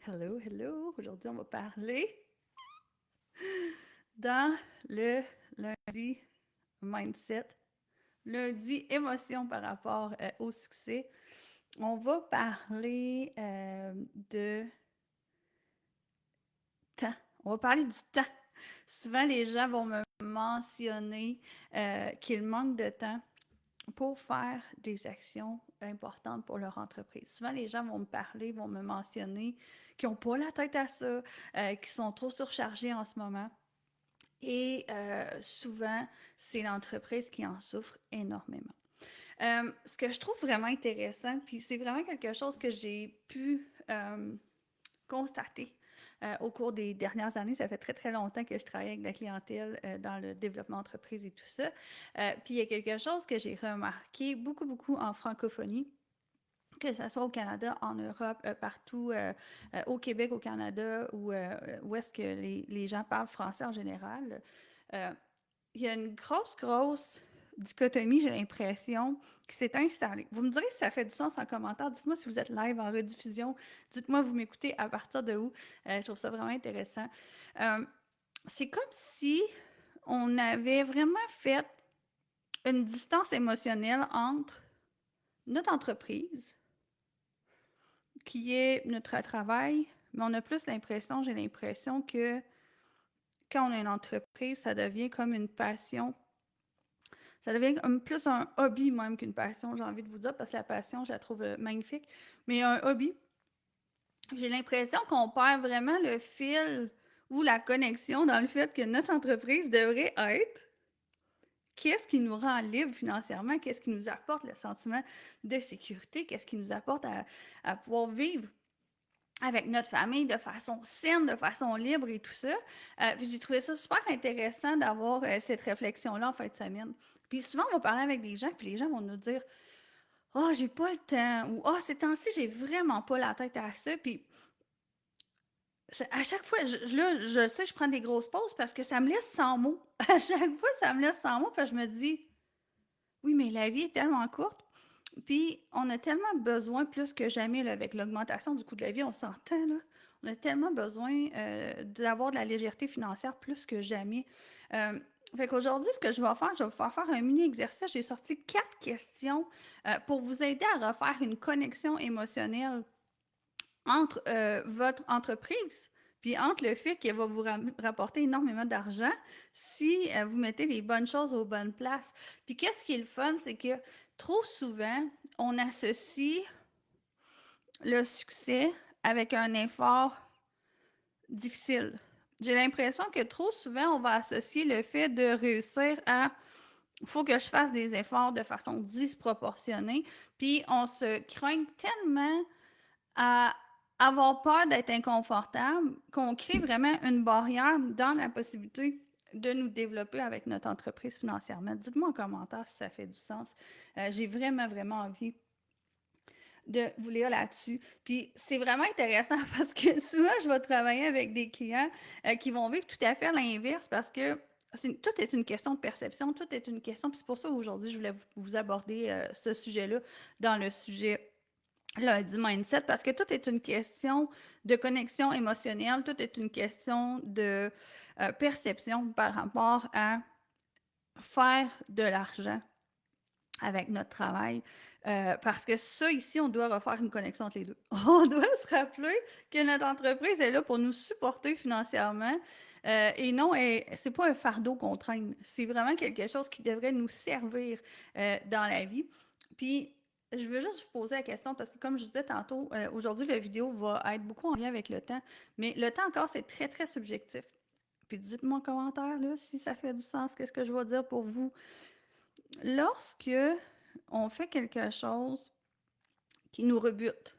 Hello, hello. Aujourd'hui, on va parler dans le lundi mindset, lundi émotion par rapport au succès. On va parler de temps. On va parler du temps. Souvent, les gens vont me mentionner qu'ils manquent de temps pour faire des actions importantes pour leur entreprise. Souvent, les gens vont me parler, vont me mentionner qu'ils n'ont pas la tête à ça, qu'ils sont trop surchargés en ce moment. Et souvent, c'est l'entreprise qui en souffre énormément. Ce que je trouve vraiment intéressant, puis c'est vraiment quelque chose que j'ai pu constater au cours des dernières années. Ça fait très, très longtemps que je travaille avec la clientèle dans le développement d'entreprise et tout ça. Puis il y a quelque chose que j'ai remarqué beaucoup, beaucoup en francophonie, que ce soit au Canada, en Europe, partout, au Québec, au Canada, ou où est-ce que les gens parlent français en général. Euh, il y a une grosse, grosse dichotomie, j'ai l'impression, qui s'est installée. Vous me direz si ça fait du sens en commentaire. Dites-moi si vous êtes live en rediffusion. Dites-moi, vous m'écoutez à partir de où. Je trouve ça vraiment intéressant. Euh, c'est comme si on avait vraiment fait une distance émotionnelle entre notre entreprise, qui est notre travail, mais on a plus l'impression, j'ai l'impression que quand on a une entreprise, ça devient comme une passion. Ça devient comme plus un hobby même qu'une passion, j'ai envie de vous dire, parce que la passion, je la trouve magnifique. Mais un hobby, j'ai l'impression qu'on perd vraiment le fil ou la connexion dans le fait que notre entreprise devrait être qu'est-ce qui nous rend libre financièrement, qu'est-ce qui nous apporte le sentiment de sécurité, qu'est-ce qui nous apporte à pouvoir vivre avec notre famille de façon saine, de façon libre et tout ça. Puis j'ai trouvé ça super intéressant d'avoir cette réflexion-là en fin de semaine. Puis souvent, on va parler avec des gens, puis les gens vont nous dire oh, j'ai pas le temps, ou oh, ces temps-ci, j'ai vraiment pas la tête à ça. Puis à chaque fois, là, je sais, je prends des grosses pauses parce que ça me laisse sans mots. À chaque fois, ça me laisse sans mots, puis je me dis oui, mais la vie est tellement courte. Puis, on a tellement besoin, plus que jamais, là, avec l'augmentation du coût de la vie, on s'entend, là. On a tellement besoin d'avoir de la légèreté financière plus que jamais. Euh, Fait qu'aujourd'hui, ce que je vais faire, je vais vous faire un mini exercice. J'ai sorti 4 questions pour vous aider à refaire une connexion émotionnelle entre votre entreprise, puis entre le fait qu'elle va vous rapporter énormément d'argent si vous mettez les bonnes choses aux bonnes places. Puis qu'est-ce qui est le fun, c'est que trop souvent, on associe le succès avec un effort difficile. J'ai l'impression que trop souvent, on va associer le fait de réussir à il faut que je fasse des efforts de façon disproportionnée, puis on se craint tellement à avoir peur d'être inconfortable, qu'on crée vraiment une barrière dans la possibilité de nous développer avec notre entreprise financièrement. Dites-moi en commentaire si ça fait du sens. J'ai vraiment, vraiment envie de vous lire là-dessus. Puis c'est vraiment intéressant parce que souvent, je vais travailler avec des clients qui vont vivre tout à fait l'inverse parce que tout est une question de perception, tout est une question, puis c'est pour ça aujourd'hui, je voulais vous aborder ce sujet-là dans le sujet lundi mindset, parce que tout est une question de connexion émotionnelle, tout est une question de perception par rapport à faire de l'argent avec notre travail. Parce que ça, ici, on doit refaire une connexion entre les deux. On doit se rappeler que notre entreprise est là pour nous supporter financièrement. Et non, c'est pas un fardeau qu'on traîne. C'est vraiment quelque chose qui devrait nous servir dans la vie. Puis, je veux juste vous poser la question parce que, comme je disais tantôt, aujourd'hui, la vidéo va être beaucoup en lien avec le temps. Mais le temps encore, c'est très, très subjectif. Puis dites-moi en commentaire là, si ça fait du sens, qu'est-ce que je vais dire pour vous. Lorsque on fait quelque chose qui nous rebute,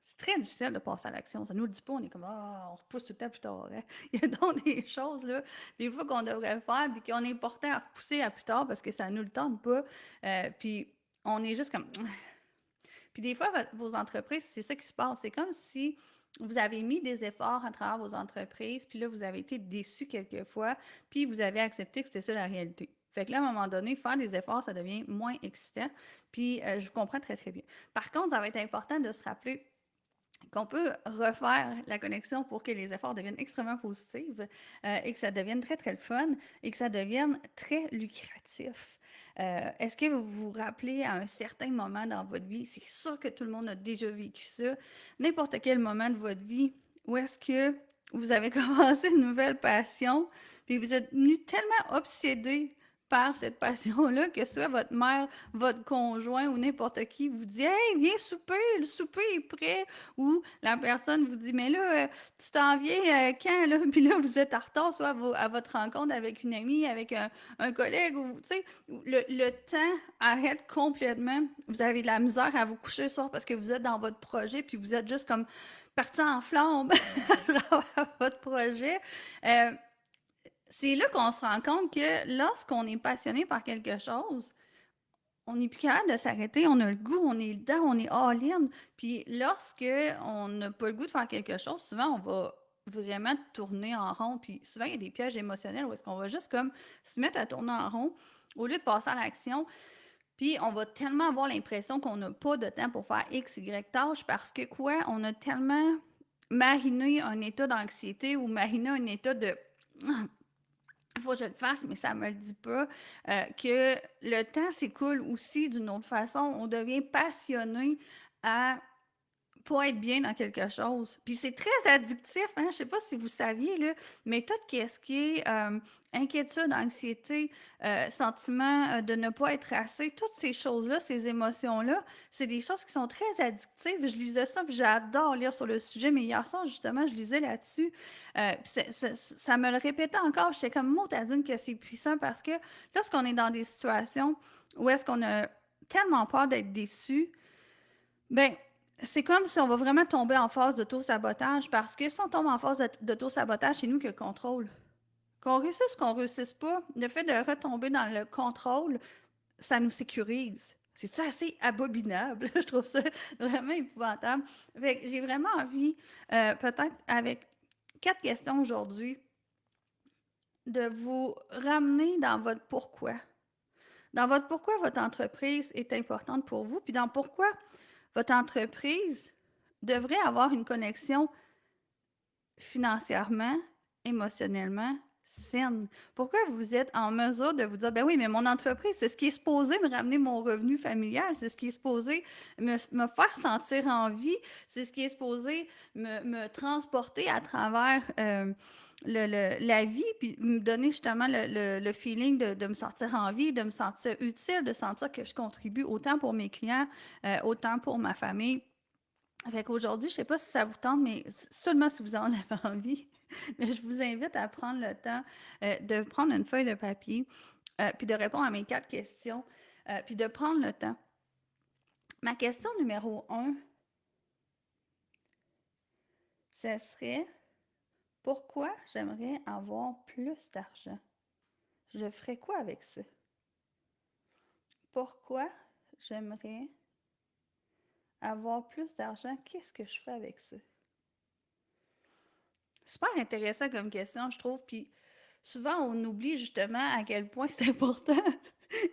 c'est très difficile de passer à l'action. Ça ne nous le dit pas, on est comme ah, on repousse tout le temps plus tard. Hein? Il y a donc des choses là, des fois qu'on devrait faire, puis qu'on est porté à repousser à plus tard parce que ça ne nous le tente pas. Puis on est juste comme. Puis des fois, vos entreprises, c'est ça qui se passe. C'est comme si vous avez mis des efforts à travers vos entreprises, puis là, vous avez été déçus quelquefois, puis vous avez accepté que c'était ça la réalité. Fait que là, à un moment donné, faire des efforts, ça devient moins excitant. Puis je vous comprends très, très bien. Par contre, ça va être important de se rappeler qu'on peut refaire la connexion pour que les efforts deviennent extrêmement positifs et que ça devienne très, très le fun et que ça devienne très lucratif. Est-ce que vous vous rappelez à un certain moment dans votre vie, c'est sûr que tout le monde a déjà vécu ça, n'importe quel moment de votre vie, où est-ce que vous avez commencé une nouvelle passion, puis vous êtes devenu tellement obsédé par cette passion-là que soit votre mère, votre conjoint ou n'importe qui vous dit Hey, viens souper, le souper est prêt. Ou la personne vous dit Mais là, tu t'en viens quand là? Puis là, vous êtes en retard, soit à votre rencontre avec une amie, avec un collègue, ou tu sais, le temps arrête complètement. Vous avez de la misère à vous coucher le soir parce que vous êtes dans votre projet, puis vous êtes juste comme parti en flamme à travers votre projet. Euh, c'est là qu'on se rend compte que lorsqu'on est passionné par quelque chose, on n'est plus capable de s'arrêter, on a le goût, on est dedans, on est all-in. Puis lorsque on n'a pas le goût de faire quelque chose, souvent on va vraiment tourner en rond. Puis souvent, il y a des pièges émotionnels où est-ce qu'on va juste comme se mettre à tourner en rond au lieu de passer à l'action. Puis on va tellement avoir l'impression qu'on n'a pas de temps pour faire X, Y tâches parce que quoi, on a tellement mariné un état d'anxiété ou mariné un état de il faut que je le fasse, mais ça ne me le dit pas, que le temps s'écoule aussi d'une autre façon. On devient passionné à pas être bien dans quelque chose. Puis c'est très addictif, hein? Je ne sais pas si vous saviez, là, mais tout ce qui est inquiétude, anxiété, sentiment de ne pas être assez, toutes ces choses-là, ces émotions-là, c'est des choses qui sont très addictives. Je lisais ça, puis j'adore lire sur le sujet, mais hier soir, justement, je lisais là-dessus. Puis ça me le répétait encore. J'étais comme, motadine que c'est puissant parce que lorsqu'on est dans des situations où est-ce qu'on a tellement peur d'être déçu, ben c'est comme si on va vraiment tomber en phase d'auto-sabotage parce que si on tombe en phase d'auto-sabotage, c'est nous qui le contrôle. Qu'on réussisse ou qu'on réussisse pas, le fait de retomber dans le contrôle, ça nous sécurise. C'est-tu assez abominable? Je trouve ça vraiment épouvantable. Fait que j'ai vraiment envie, peut-être avec 4 questions aujourd'hui, de vous ramener dans votre pourquoi. Dans votre pourquoi votre entreprise est importante pour vous, puis dans pourquoi votre entreprise devrait avoir une connexion financièrement, émotionnellement saine. Pourquoi vous êtes en mesure de vous dire, ben oui, mais mon entreprise, c'est ce qui est supposé me ramener mon revenu familial, c'est ce qui est supposé me faire sentir en vie, c'est ce qui est supposé me transporter à travers la vie, puis me donner justement le feeling de me sentir en vie, de me sentir utile, de sentir que je contribue autant pour mes clients, autant pour ma famille. Fait qu'aujourd'hui, je ne sais pas si ça vous tente, mais seulement si vous en avez envie, mais je vous invite à prendre le temps de prendre une feuille de papier, puis de répondre à mes 4 questions, puis de prendre le temps. Ma question numéro 1, ce serait pourquoi j'aimerais avoir plus d'argent? Je ferais quoi avec ça? Pourquoi j'aimerais avoir plus d'argent? Qu'est-ce que je ferais avec ça? Super intéressant comme question, je trouve. Puis souvent, on oublie justement à quel point c'est important.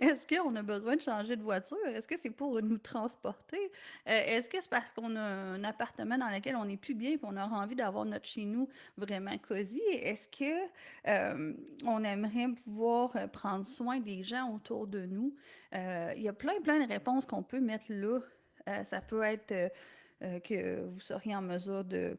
Est-ce qu'on a besoin de changer de voiture? Est-ce que c'est pour nous transporter? Est-ce que c'est parce qu'on a un appartement dans lequel on n'est plus bien et qu'on a envie d'avoir notre chez nous vraiment cosy? Est-ce que on aimerait pouvoir prendre soin des gens autour de nous? Il y a plein de réponses qu'on peut mettre là. Ça peut être que vous seriez en mesure de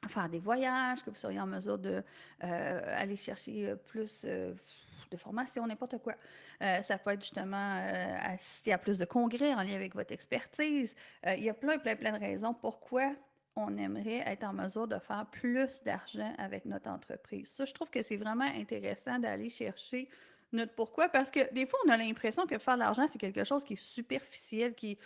faire des voyages, que vous seriez en mesure de aller chercher plus de formation, n'importe quoi. Ça peut être justement assister à plus de congrès en lien avec votre expertise. Il y a plein de raisons pourquoi on aimerait être en mesure de faire plus d'argent avec notre entreprise. Ça, je trouve que c'est vraiment intéressant d'aller chercher notre pourquoi parce que des fois, on a l'impression que faire de l'argent, c'est quelque chose qui est superficiel, qui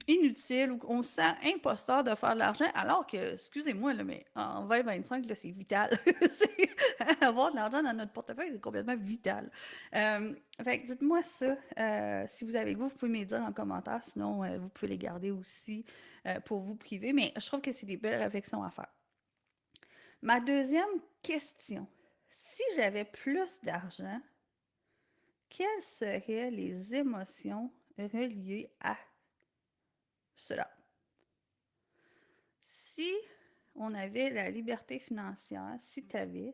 inutile ou qu'on se sent imposteur de faire de l'argent, alors que, excusez-moi, là, mais en 2025, là, c'est vital. Avoir de l'argent dans notre portefeuille, c'est complètement vital. Fait que dites-moi ça. Si vous avez le goût, vous pouvez me le dire en commentaire. Sinon, vous pouvez les garder aussi pour vous priver. Mais je trouve que c'est des belles réflexions à faire. Ma deuxième question. Si j'avais plus d'argent, quelles seraient les émotions reliées à cela? si on avait la liberté financière, si tu avais,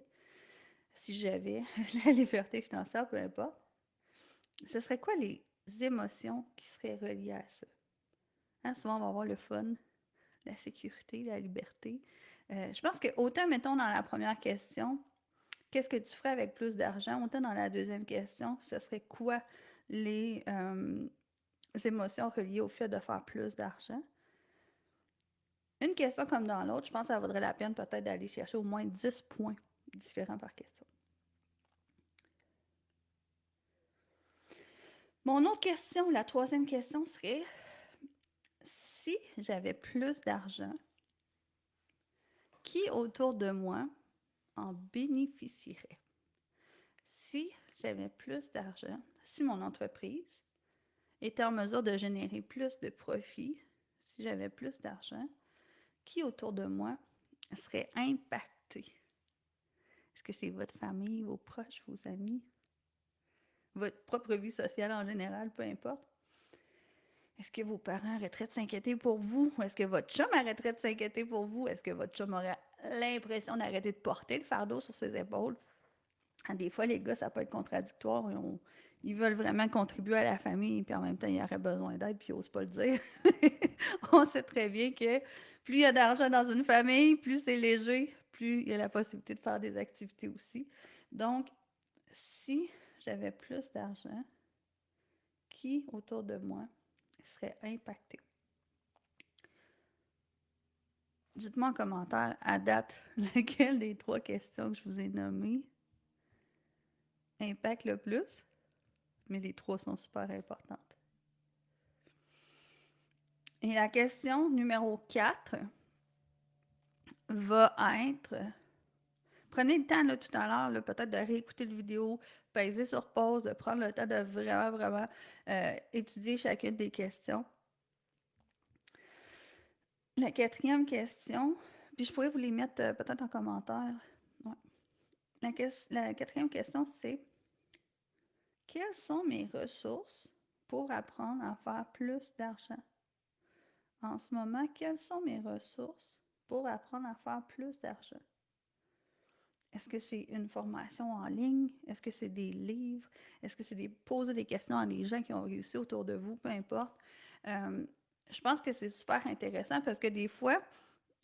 si j'avais la liberté financière, peu importe, ce serait quoi les émotions qui seraient reliées à ça? Hein, souvent, on va avoir le fun, la sécurité, la liberté. Je pense que autant, mettons, dans la première question, qu'est-ce que tu ferais avec plus d'argent? Autant dans la deuxième question, ce serait quoi les émotions reliées au fait de faire plus d'argent? Une question comme dans l'autre, je pense que ça vaudrait la peine peut-être d'aller chercher au moins 10 points différents par question. Mon autre question, la troisième question serait, si j'avais plus d'argent, qui autour de moi en bénéficierait? Si j'avais plus d'argent, si mon entreprise était en mesure de générer plus de profits, si j'avais plus d'argent, qui autour de moi serait impacté? Est-ce que c'est votre famille, vos proches, vos amis, votre propre vie sociale en général, peu importe? Est-ce que vos parents arrêteraient de s'inquiéter pour vous? Ou est-ce que votre chum arrêterait de s'inquiéter pour vous? Est-ce que votre chum aurait l'impression d'arrêter de porter le fardeau sur ses épaules? Des fois, les gars, ça peut être contradictoire. Ils veulent vraiment contribuer à la famille, puis en même temps, ils auraient besoin d'aide, puis ils n'osent pas le dire. On sait très bien que plus il y a d'argent dans une famille, plus c'est léger, plus il y a la possibilité de faire des activités aussi. Donc, si j'avais plus d'argent, qui autour de moi serait impacté? Dites-moi en commentaire, à date, laquelle des trois questions que je vous ai nommées impacte le plus, mais les trois sont super importantes. Et la question numéro 4 va être, prenez le temps là, tout à l'heure, peut-être de réécouter la vidéo, peser sur pause, de prendre le temps de vraiment étudier chacune des questions. La quatrième question, puis je pourrais vous les mettre peut-être en commentaire. Ouais. La quatrième question, c'est quelles sont mes ressources pour apprendre à faire plus d'argent? En ce moment, quelles sont mes ressources pour apprendre à faire plus d'argent? Est-ce que c'est une formation en ligne? Est-ce que c'est des livres? Est-ce que c'est poser des questions à des gens qui ont réussi autour de vous? Peu importe. Je pense que c'est super intéressant parce que des fois,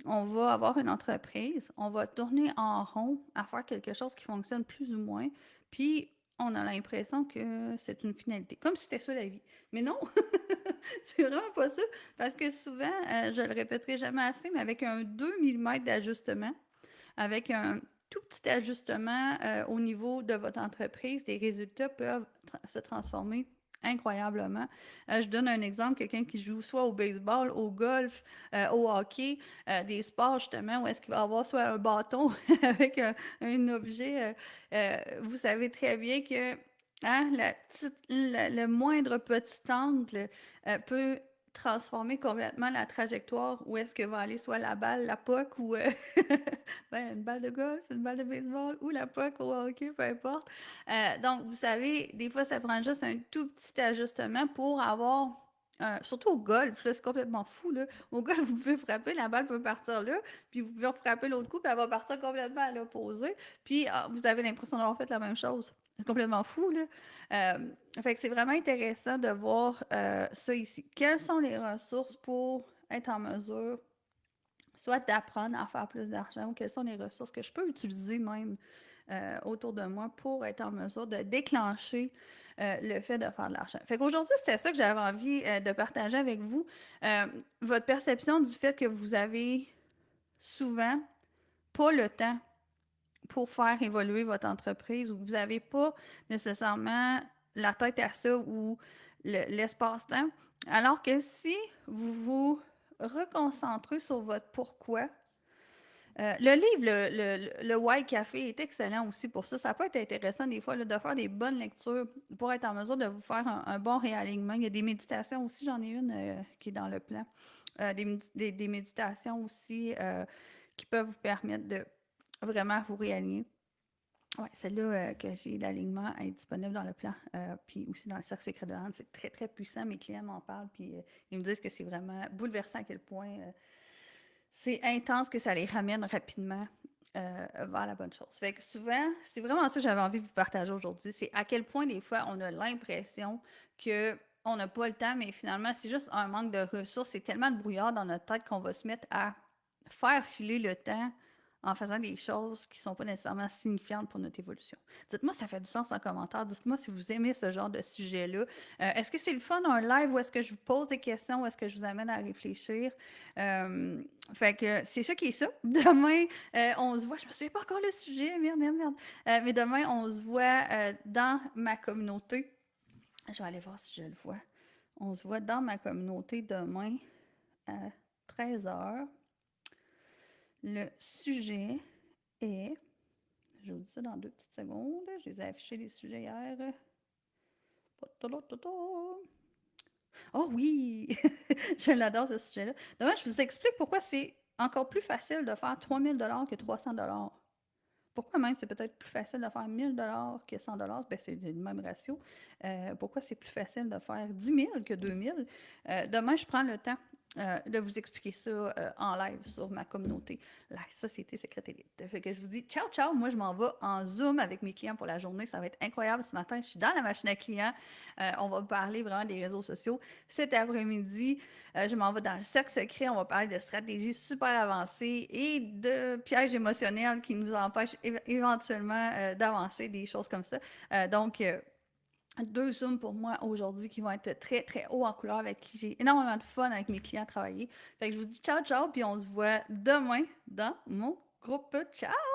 on va avoir une entreprise, on va tourner en rond à faire quelque chose qui fonctionne plus ou moins, puis on a l'impression que c'est une finalité, comme si c'était ça la vie. Mais non, c'est vraiment pas ça, parce que souvent, je le répéterai jamais assez, mais avec un 2 mm d'ajustement, avec un tout petit ajustement au niveau de votre entreprise, les résultats peuvent se transformer incroyablement. Je donne un exemple, quelqu'un qui joue soit au baseball, au golf, au hockey, des sports justement où est-ce qu'il va avoir soit un bâton avec un objet. Vous savez très bien que hein, le moindre petit angle peut transformer complètement la trajectoire où est-ce que va aller soit la balle, la puck ou ben, une balle de golf, une balle de baseball ou la puck au hockey, peu importe. Donc, vous savez, des fois, ça prend juste un tout petit ajustement pour avoir, surtout au golf, là, c'est complètement fou. Là. Au golf, vous pouvez frapper, la balle peut partir là, puis vous pouvez frapper l'autre coup, puis elle va partir complètement à l'opposé. Puis, vous avez l'impression d'avoir fait la même chose. C'est complètement fou, là. Fait que c'est vraiment intéressant de voir ça ici. Quelles sont les ressources pour être en mesure soit d'apprendre à faire plus d'argent ou quelles sont les ressources que je peux utiliser même autour de moi pour être en mesure de déclencher le fait de faire de l'argent. Fait qu'aujourd'hui, c'était ça que j'avais envie de partager avec vous. Votre perception du fait que vous avez souvent pas le temps pour faire évoluer votre entreprise ou vous n'avez pas nécessairement la tête à ça ou l'espace-temps. Alors que si vous vous reconcentrez sur votre pourquoi, le livre, le Why Café est excellent aussi pour ça. Ça peut être intéressant des fois là, de faire des bonnes lectures pour être en mesure de vous faire un bon réalignement. Il y a des méditations aussi, j'en ai une qui est dans le plan. Des méditations aussi qui peuvent vous permettre de vraiment vous réaligner. Oui, celle-là que j'ai, l'alignement est disponible dans le plan, puis aussi dans le cercle secret de Anne. C'est très, très puissant. Mes clients m'en parlent, puis ils me disent que c'est vraiment bouleversant à quel point c'est intense que ça les ramène rapidement vers la bonne chose. Fait que souvent, c'est vraiment ça que j'avais envie de vous partager aujourd'hui, c'est à quel point des fois on a l'impression que on n'a pas le temps, mais finalement, c'est juste un manque de ressources. C'est tellement de brouillard dans notre tête qu'on va se mettre à faire filer le temps en faisant des choses qui ne sont pas nécessairement signifiantes pour notre évolution. Dites-moi si ça fait du sens en commentaire. Dites-moi si vous aimez ce genre de sujet-là. Est-ce que c'est le fun, un live, où est-ce que je vous pose des questions, où est-ce que je vous amène à réfléchir? Euh, Fait que c'est ça qui est ça. Demain, on se voit. Je me souviens pas encore le sujet. Merde, merde, merde. Mais demain, on se voit dans ma communauté. Je vais aller voir si je le vois. On se voit dans ma communauté demain à 13h. Le sujet est, je vous dis ça dans 2 petites secondes, je les ai affichés les sujets hier. Oh oui! Je l'adore ce sujet-là. Demain, je vous explique pourquoi c'est encore plus facile de faire 3000 $ que 300 $. Pourquoi même c'est peut-être plus facile de faire 1000 $ que 100 $? Ben, c'est le même ratio. Pourquoi c'est plus facile de faire 10 000 que 2000? Demain, je prends le temps de vous expliquer ça en live sur ma communauté, la Société Secrète Élite. Fait que je vous dis ciao, ciao. Moi, je m'en vais en Zoom avec mes clients pour la journée. Ça va être incroyable ce matin. Je suis dans la machine à clients. On va parler vraiment des réseaux sociaux. Cet après-midi, je m'en vais dans le cercle secret. On va parler de stratégies super avancées et de pièges émotionnels qui nous empêchent éventuellement d'avancer, des choses comme ça. Donc, 2 Zooms pour moi aujourd'hui qui vont être très, très haut en couleur, avec qui j'ai énormément de fun avec mes clients à travailler. Fait que je vous dis ciao, ciao, puis on se voit demain dans mon groupe. Ciao!